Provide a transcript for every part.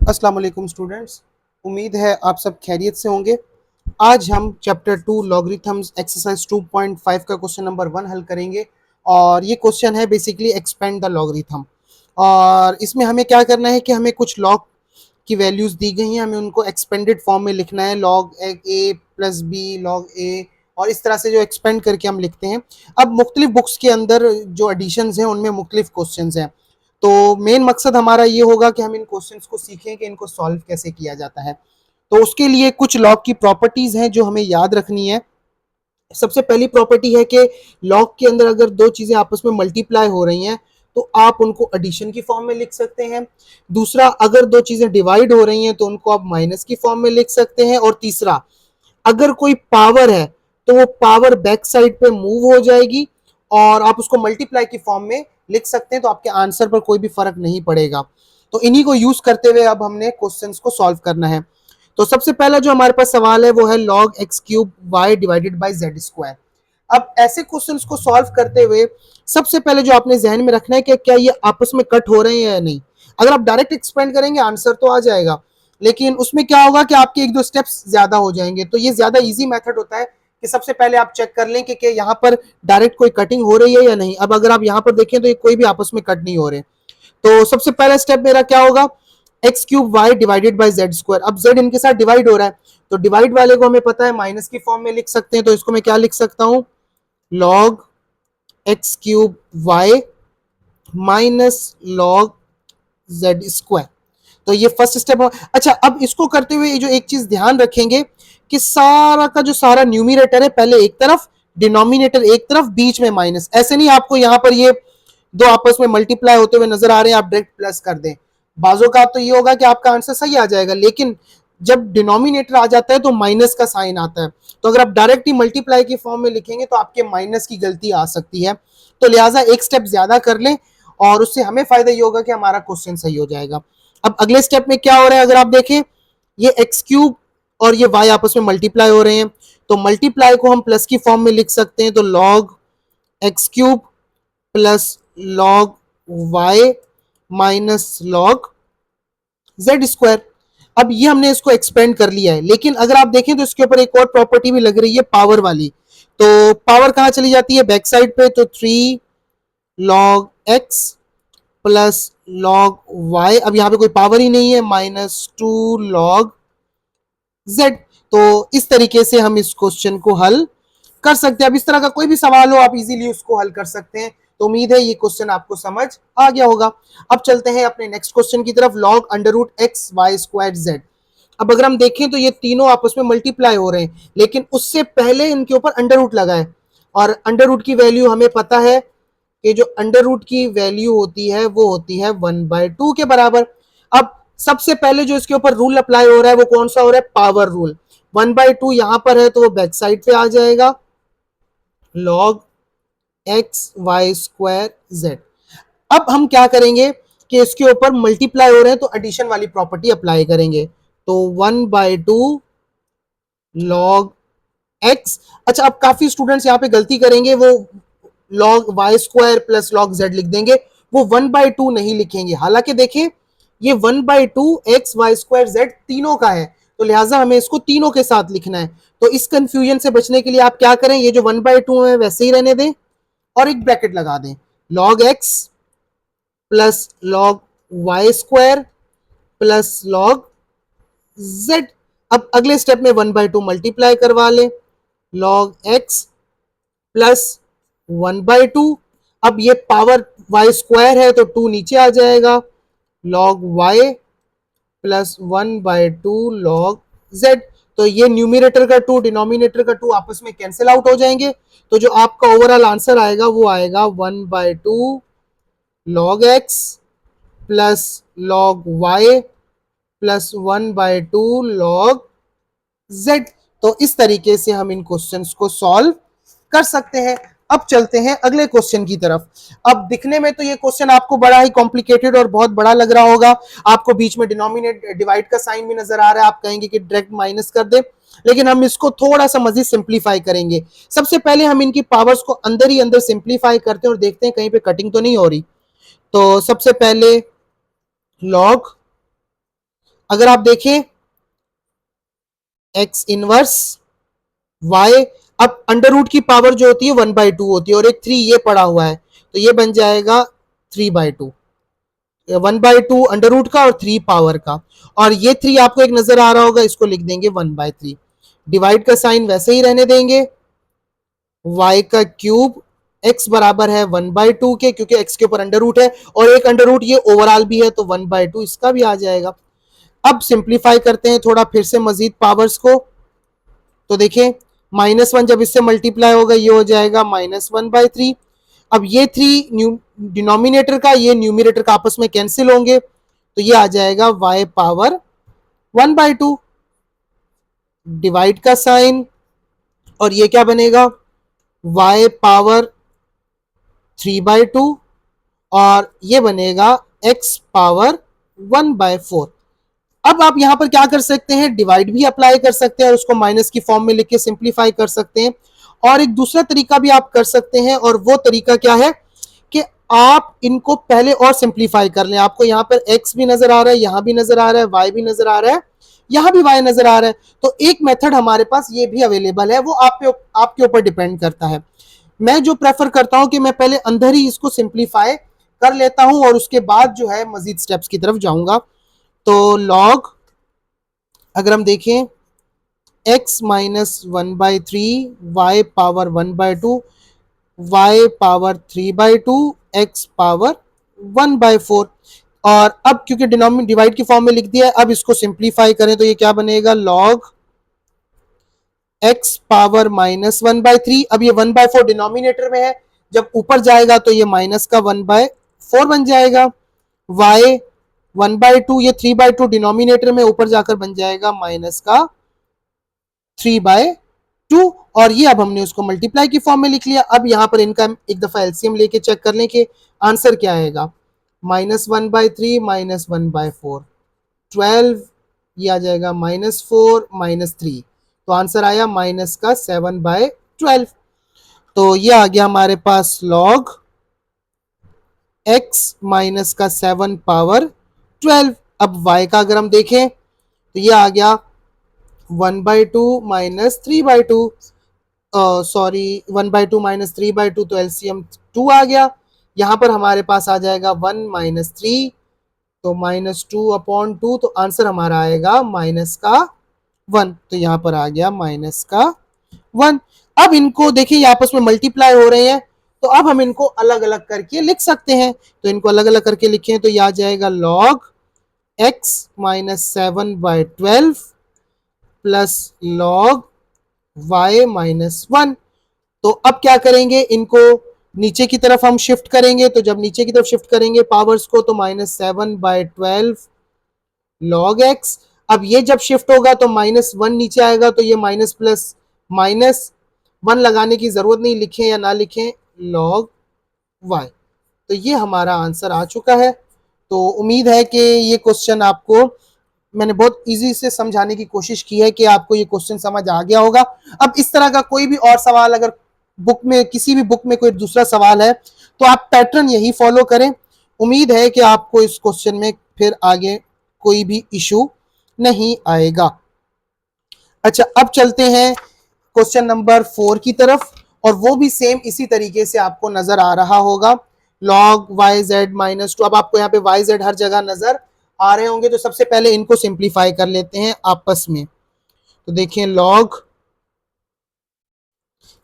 अस्सलाम वालेकुम स्टूडेंट्स। उम्मीद है आप सब खैरियत से होंगे। आज हम चैप्टर 2 लॉगरिथम्स एक्सरसाइज 2.5 का क्वेश्चन नंबर 1 हल करेंगे। और ये क्वेश्चन है बेसिकली एक्सपेंड द लॉगरिथम। और इसमें हमें क्या करना है कि हमें कुछ लॉग की वैल्यूज दी गई हैं, हमें उनको एक्सपेंडेड फॉर्म में लिखना है, लॉग ए प्लस बी लॉग ए, और इस तरह से जो एक्सपेंड करके हम लिखते हैं। अब मुख्तलिफ बुक्स के अंदर जो एडिशंस हैं उनमें मुख्तलिफ क्वेश्चंस हैं, तो मेन मकसद हमारा ये होगा कि हम इन क्वेश्चंस को सीखें कि इनको सॉल्व कैसे किया जाता है। तो उसके लिए कुछ लॉग की प्रॉपर्टीज हैं जो हमें याद रखनी है। सबसे पहली प्रॉपर्टी है कि लॉग के अंदर अगर दो चीजें आपस में मल्टीप्लाई हो रही हैं तो आप उनको एडिशन की फॉर्म में लिख सकते हैं। दूसरा, अगर दो चीजें डिवाइड हो रही हैं तो उनको आप माइनस की फॉर्म में लिख सकते हैं। और तीसरा, अगर कोई पावर है तो वो पावर बैक साइड पे मूव हो जाएगी और आप उसको मल्टीप्लाई की फॉर्म में लिख सकते हैं, तो आपके आंसर पर कोई भी फर्क नहीं पड़ेगा। तो इन्हीं को यूज करते हुए अब हमने क्वेश्चंस को सॉल्व करना है। तो सबसे पहला जो हमारे पास सवाल है वो है log x cube y divided by Z square. अब ऐसे क्वेश्चंस को सॉल्व करते हुए सबसे पहले जो आपने जहन में रखना है कि क्या ये आपस में कट हो रहे हैं या नहीं। अगर आप डायरेक्ट एक्सपेंड करेंगे आंसर तो आ जाएगा, लेकिन उसमें क्या होगा कि आपके एक दो स्टेप्स ज्यादा हो जाएंगे। तो ये ज्यादा इजी मेथड होता है कि सबसे पहले आप चेक कर लें कि यहाँ पर डायरेक्ट कोई कटिंग हो रही है या नहीं। अब अगर आप यहाँ पर देखें तो ये कोई भी आपस में कट नहीं हो रहे। तो सबसे पहला स्टेप मेरा क्या होगा, X cube Y divided by Z square. अब जेड इनके साथ डिवाइड हो रहा है तो डिवाइड वाले को हमें पता है माइनस की फॉर्म में लिख सकते हैं। तो इसको मैं क्या लिख सकता हूं, log X cube Y minus log Z square. तो ये फर्स्ट स्टेप हो। अच्छा, अब इसको करते हुए जो एक चीज ध्यान रखेंगे कि सारा का जो सारा न्यूमिनेटर है पहले एक तरफ, डिनोमिनेटर एक तरफ, बीच में माइनस। ऐसे नहीं आपको यहाँ पर ये दो आपस में मल्टीप्लाई होते हुए नजर आ रहे हैं आप डायरेक्ट प्लस कर दें। बाजों का तो ये होगा कि आपका आंसर सही आ जाएगा, लेकिन जब डिनोमिनेटर आ जाता है तो माइनस का साइन आता है। तो अगर आप डायरेक्ट ही मल्टीप्लाई की फॉर्म में लिखेंगे तो आपके माइनस की गलती आ सकती है। तो लिहाजा एक स्टेप ज्यादा कर लें और उससे हमें फायदा ये होगा कि हमारा क्वेश्चन सही हो जाएगा। अब अगले स्टेप में क्या हो रहा है, अगर आप देखें ये एक्स क्यूब और ये वाई आपस में मल्टीप्लाई हो रहे हैं, तो मल्टीप्लाई को हम प्लस की फॉर्म में लिख सकते हैं। तो log X cube plus log Y minus log Z square. अब ये हमने इसको एक्सपेंड कर लिया है, लेकिन अगर आप देखें तो इसके ऊपर एक और प्रॉपर्टी भी लग रही है, पावर वाली। तो पावर कहां चली जाती है, बैक साइड पे। तो 3 log X plus log Y, अब यहां पे कोई पावर ही नहीं है, माइनस 2 लॉग जेड। तो इस तरीके से हम इस क्वेश्चन को हल कर सकते हैं। अब इस तरह का कोई भी सवाल हो आप इजीली उसको हल कर सकते हैं। तो उम्मीद है ये क्वेश्चन आपको समझ आ गया होगा। अब चलते हैं अपने नेक्स्ट क्वेश्चन की तरफ, log under root X Y square Z. अब अगर हम देखें तो ये तीनों आपस में मल्टीप्लाई हो रहे हैं, लेकिन उससे पहले इनके ऊपर अंडर रूट लगा है। और अंडर रूट की वैल्यू हमें पता है कि जो अंडर रूट की वैल्यू होती है वो होती है 1/2 के बराबर। अब सबसे पहले जो इसके ऊपर रूल अप्लाई हो रहा है वो कौन सा हो रहा है, पावर रूल। 1/2 यहां पर है तो वो बैक साइड पे आ जाएगा, log X Y square Z. अब हम क्या करेंगे कि इसके ऊपर मल्टीप्लाई हो रहे हैं तो एडिशन वाली प्रॉपर्टी अप्लाई करेंगे। तो 1/2 लॉग एक्स। अच्छा, अब काफी स्टूडेंट्स यहाँ पे गलती करेंगे, वो log Y square plus log Z लिख देंगे, वो 1/2 नहीं लिखेंगे। हालांकि देखिए ये 1/2 एक्स वाई स्क्वायर जेड तीनों का है, तो लिहाजा हमें इसको तीनों के साथ लिखना है। तो इस कंफ्यूजन से बचने के लिए आप क्या करें, ये जो 1/2 है वैसे ही रहने दें और एक ब्रैकेट लगा दें, log X plus log Y square plus log Z. अब अगले स्टेप में 1/2 मल्टीप्लाई करवा लें, लॉग एक्स प्लस 1/2। अब ये पावर वाई स्क्वायर है तो 2 नीचे आ जाएगा, log Y plus 1/2 log Z. तो ये न्यूमिनेटर का 2 डिनोमिनेटर का 2 आपस में कैंसिल आउट हो जाएंगे। तो जो आपका ओवरऑल आंसर आएगा वो आएगा 1/2 log X plus log Y plus 1/2 log Z. तो इस तरीके से हम इन क्वेश्चंस को सॉल्व कर सकते हैं। अब चलते हैं अगले क्वेश्चन की तरफ। अब दिखने में तो ये क्वेश्चन आपको बड़ा ही कॉम्प्लिकेटेड और बहुत बड़ा लग रहा होगा, आपको बीच में डिनोमिनेट डिवाइड का साइन भी नजर आ रहा है, आप कहेंगे कि डायरेक्ट माइनस कर दे, लेकिन हम इसको थोड़ा सा मजीद सिंप्लीफाई करेंगे। सबसे पहले हम इनकी पावर्स को अंदर ही अंदर सिंप्लीफाई करते हैं और देखते हैं कहीं पे कटिंग तो नहीं हो रही। तो सबसे पहले लॉग अगर आप देखें एक्स इनवर्स वाई, अब अंडर रूट की पावर जो होती है 1/2 होती है और एक 3 ये पड़ा हुआ है, तो ये बन जाएगा 3/2, 1/2 अंडर रूट का और 3 पावर का, और ये 3 आपको एक नजर आ रहा होगा, इसको लिख देंगे 1/3। डिवाइड का साइन वैसे ही रहने देंगे, y का क्यूब x बराबर है 1/2 के, क्योंकि x के ऊपर अंडर रूट है और एक अंडर रूट ये ओवरऑल भी है, तो 1/2 इसका भी आ जाएगा। अब सिंप्लीफाई करते हैं थोड़ा फिर से मजीद पावर्स को, तो देखें -1 जब इससे मल्टीप्लाई होगा ये हो जाएगा -1/3। अब ये 3 डिनोमिनेटर का ये न्यूमिनेटर का आपस में कैंसिल होंगे, तो ये आ जाएगा y पावर 1/2, डिवाइड का साइन, और ये क्या बनेगा y पावर 3/2, और ये बनेगा x पावर 1/4। अब आप यहां पर क्या कर सकते हैं, डिवाइड भी अप्लाई कर सकते हैं और उसको माइनस की फॉर्म में लिख के सिंप्लीफाई कर सकते हैं, और एक दूसरा तरीका भी आप कर सकते हैं, और वो तरीका क्या है कि आप इनको पहले और सिंप्लीफाई कर लें। आपको यहाँ पर x भी नजर आ रहा है, यहाँ भी नजर आ रहा है, y भी नजर आ रहा है, यहाँ भी y नजर आ रहा है, तो एक मेथड हमारे पास ये भी अवेलेबल है, वो आपके ऊपर डिपेंड करता है। मैं जो प्रेफर करता हूं कि मैं पहले अंदर ही इसको सिंप्लीफाई कर लेता हूं और उसके बाद जो है मजीद स्टेप्स की तरफ जाऊंगा। तो लॉग अगर हम देखें x -1/3 y power 1/2 y power 3/2 x power 1/4, और अब क्योंकि डिवाइड की फॉर्म में लिख दिया है, अब इसको सिंप्लीफाई करें तो ये क्या बनेगा लॉग x पावर -1/3। अब ये 1/4 डिनोमिनेटर में है, जब ऊपर जाएगा तो ये माइनस का 1/4 बन जाएगा, y 1/2 ये 3/2 डिनोमिनेटर में, ऊपर जाकर बन जाएगा माइनस का 3/2, और ये अब हमने उसको मल्टीप्लाई की फॉर्म में लिख लिया। अब यहाँ पर इनका एक दफा एलसीएम लेके चेक कर लें कि आंसर क्या आएगा, -1/3 -1/4 12, ये आ जाएगा -4 -3, तो आंसर आया माइनस का 7/12। तो ये आ गया हमारे पास लॉग x माइनस का 7 पावर 12। अब y का अगर हम देखें तो ये आ गया 1/2 -3/2, सॉरी 1/2 -3/2, तो एलसीएम 2 आ गया। यहाँ पर हमारे पास आ जाएगा 1 -3, तो -2/2, तो आंसर हमारा आएगा माइनस का 1, तो यहाँ पर आ गया माइनस का 1। अब इनको देखिए ये आपस में मल्टीप्लाई हो रहे हैं, तो अब हम इनको अलग अलग करके लिख सकते हैं, तो इनको अलग अलग करके लिखें तो ये आ जाएगा log x -7/12 plus log y -1। तो अब क्या करेंगे, इनको नीचे की तरफ हम शिफ्ट करेंगे, तो जब नीचे की तरफ शिफ्ट करेंगे पावर्स को, तो -7/12 लॉग x। अब ये जब शिफ्ट होगा तो -1 नीचे आएगा, तो ये माइनस प्लस -1 लगाने की जरूरत नहीं, लिखें या ना लिखें लॉग y। तो ये हमारा आंसर आ चुका है। तो उम्मीद है कि ये क्वेश्चन आपको, मैंने बहुत इजी से समझाने की कोशिश की है कि आपको ये क्वेश्चन समझ आ गया होगा। अब इस तरह का कोई भी और सवाल अगर बुक में, किसी भी बुक में कोई दूसरा सवाल है, तो आप पैटर्न यही फॉलो करें। उम्मीद है कि आपको इस क्वेश्चन में फिर आगे कोई भी इशू नहीं आएगा। अच्छा, अब चलते हैं क्वेश्चन नंबर 4 की तरफ, और वो भी सेम इसी तरीके से आपको नजर आ रहा होगा, log yz -2। अब आपको यहाँ पे yz हर जगह नजर आ रहे होंगे, तो सबसे पहले इनको सिंप्लीफाई कर लेते हैं आपस में। तो देखिए log,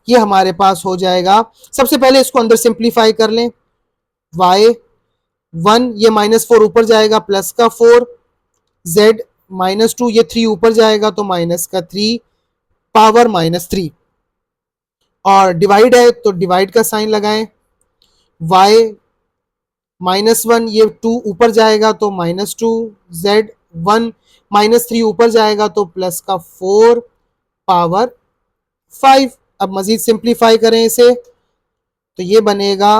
ये हमारे पास हो जाएगा, सबसे पहले इसको अंदर सिंप्लीफाई कर लें, y1 ये -4 ऊपर जाएगा प्लस का 4, z -2 ये 3 ऊपर जाएगा तो माइनस का 3 पावर -3, और डिवाइड है तो डिवाइड का साइन लगाएं, y -1 ये 2 ऊपर जाएगा तो -2, z1 -3 ऊपर जाएगा तो प्लस का 4 पावर 5। अब मजीद सिंप्लीफाई करें इसे, तो ये बनेगा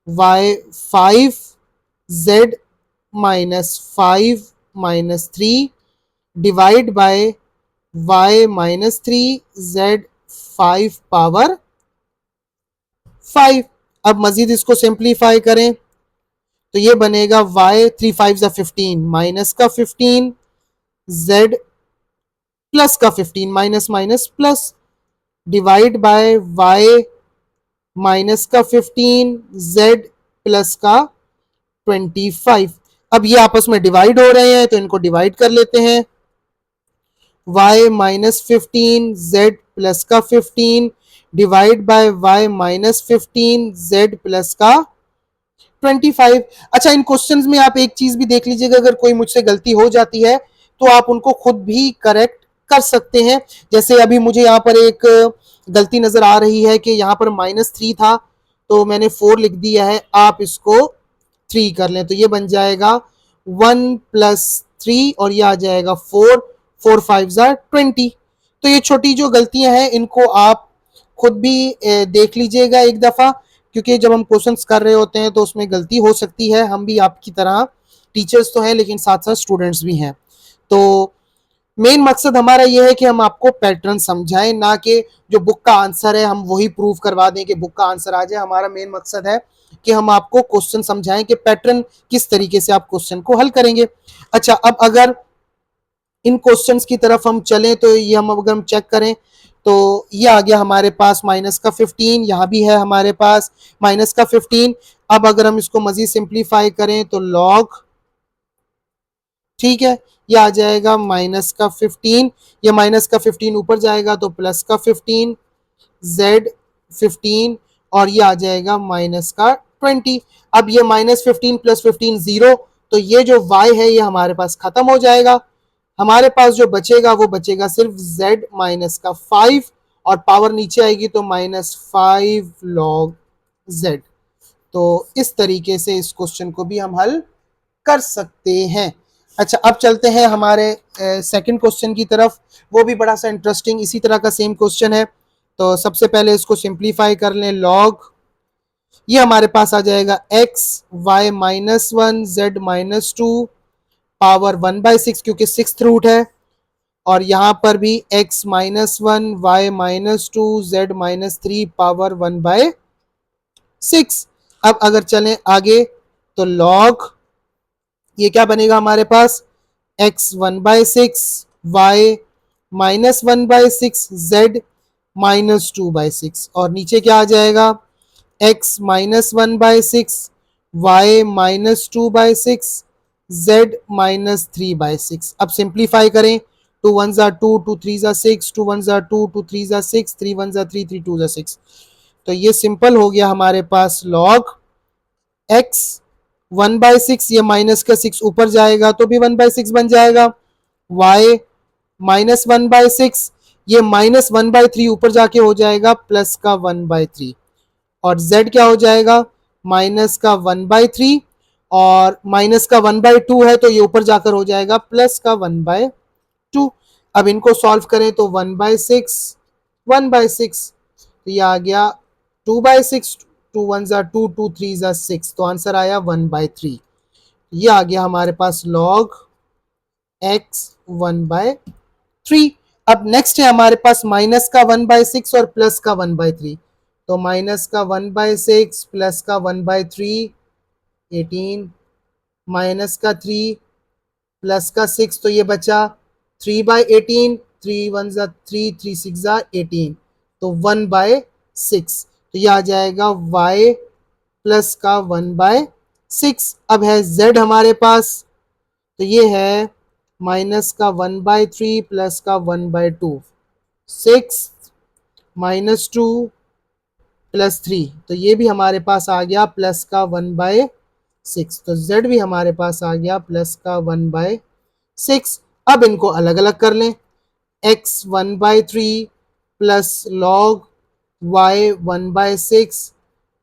y5 z -5 -3 divide by y -3 z 5 power 5। अब मजीद इसको सिंप्लीफाई करें तो ये बनेगा y 3 5 15 माइनस का 15 z प्लस का 15 minus minus plus divide by y minus का 15 z प्लस का 25। अब ये आपस में डिवाइड हो रहे हैं तो इनको डिवाइड कर लेते हैं। y माइनस 15 z प्लस का 15 divide by y minus 15 z plus का 25। अच्छा, इन क्वेश्चंस में आप एक चीज भी देख लीजिएगा, अगर कोई मुझसे गलती हो जाती है तो आप उनको खुद भी करेक्ट कर सकते हैं। जैसे अभी मुझे यहाँ पर एक गलती नजर आ रही है कि यहाँ पर -3 था तो मैंने 4 लिख दिया है, आप इसको 3 कर लें तो ये बन जाएगा 1 + 3 और ये आ जाएगा 4, 4 5 20। तो ये छोटी जो गलतियां हैं इनको आप खुद भी देख लीजिएगा एक दफा, क्योंकि जब हम क्वेश्चंस कर रहे होते हैं तो उसमें गलती हो सकती है। हम भी आपकी तरह टीचर्स तो हैं लेकिन साथ साथ स्टूडेंट्स भी हैं। तो मेन मकसद हमारा ये है कि हम आपको पैटर्न समझाएं, ना कि जो बुक का आंसर है हम वही प्रूव करवा दें कि बुक का आंसर आ जाए। हमारा मेन मकसद है कि हम आपको क्वेश्चन समझाएं कि पैटर्न किस तरीके से आप क्वेश्चन को हल करेंगे। अच्छा, अब अगर इन क्वेश्चंस की तरफ हम चलें तो ये अगर हम चेक करें तो ये आ गया हमारे पास माइनस का 15, यहाँ भी है हमारे पास माइनस का 15। अब अगर हम इसको मजीद सिंप्लीफाई करें तो लॉग, ठीक है, ये आ जाएगा माइनस का 15, ये माइनस का 15 ऊपर जाएगा तो प्लस का 15 z 15 और ये आ जाएगा माइनस का 20। अब ये -15 + 15 0, तो ये जो y है ये हमारे पास खत्म हो जाएगा। हमारे पास जो बचेगा वो बचेगा सिर्फ z माइनस का 5 और पावर नीचे आएगी तो -5 log z। तो इस तरीके से इस क्वेश्चन को भी हम हल कर सकते हैं। अच्छा, अब चलते हैं हमारे सेकंड क्वेश्चन की तरफ। वो भी बड़ा सा इंटरेस्टिंग इसी तरह का सेम क्वेश्चन है। तो सबसे पहले इसको सिंप्लीफाई कर लें, लॉग, ये हमारे पास आ जाएगा x y -1 z -2 पावर 1/6, क्योंकि 6th रूट है, और यहाँ पर भी x -1 y -2 z -3 पावर 1/6। अब अगर चलें आगे तो लॉग, ये क्या बनेगा हमारे पास x 1/6 y -1/6 z -2/6, और नीचे क्या आ जाएगा x -1/6 y -2/6 z -3/6। अब सिंप्लीफाई करें, 2 1 2 2 3 6, 2 1 2 2 3 6, 3 1 3 3 2 6। तो ये सिंपल हो गया हमारे पास लॉग x 1/6, ये माइनस का 6 ऊपर जाएगा तो भी 1/6 बन जाएगा, y -1/6, ये -1/3 ऊपर जाके हो जाएगा प्लस का 1/3, और z क्या हो जाएगा माइनस का 1/3 और माइनस का 1/2 है तो ये ऊपर जाकर हो जाएगा प्लस का 1/2। अब इनको सॉल्व करें तो 1/6 1/6, तो ये आ गया 2/6, 2 1 2 2 3 6, तो आंसर आया 1/3। ये आ गया हमारे पास लॉग x 1/3। अब नेक्स्ट है हमारे पास माइनस का 1/6 और प्लस का 1/3। तो माइनस का 1/6 प्लस का 1/3 18, माइनस का 3 प्लस का 6, तो ये बचा 3/18, 3 1 3 3 6 18, तो 1/6, तो ये आ जाएगा y प्लस का 1/6। अब है z हमारे पास, तो ये है माइनस का 1/3 प्लस का 1/2, 6 -2 प्लस 3, तो ये भी हमारे पास आ गया प्लस का 1/6, तो z भी हमारे पास आ गया प्लस का 1/6। अब इनको अलग अलग कर लें, x 1/3 plus log y 1/6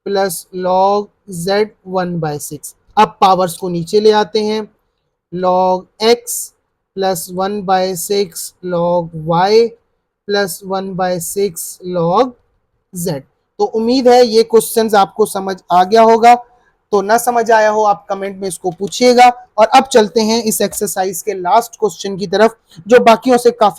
plus log z 1/6। अब पावर्स को नीचे ले आते हैं, log x plus 1/6 log y plus 1/6 log z। तो उम्मीद है ये क्वेश्चंस आपको समझ आ गया होगा। तो ना समझ आया हो आप कमेंट में इसको पूछिएगा। और अब चलते हैं इस एक्सरसाइज के लास्ट क्वेश्चन की तरफ, जो बाकियों से काफी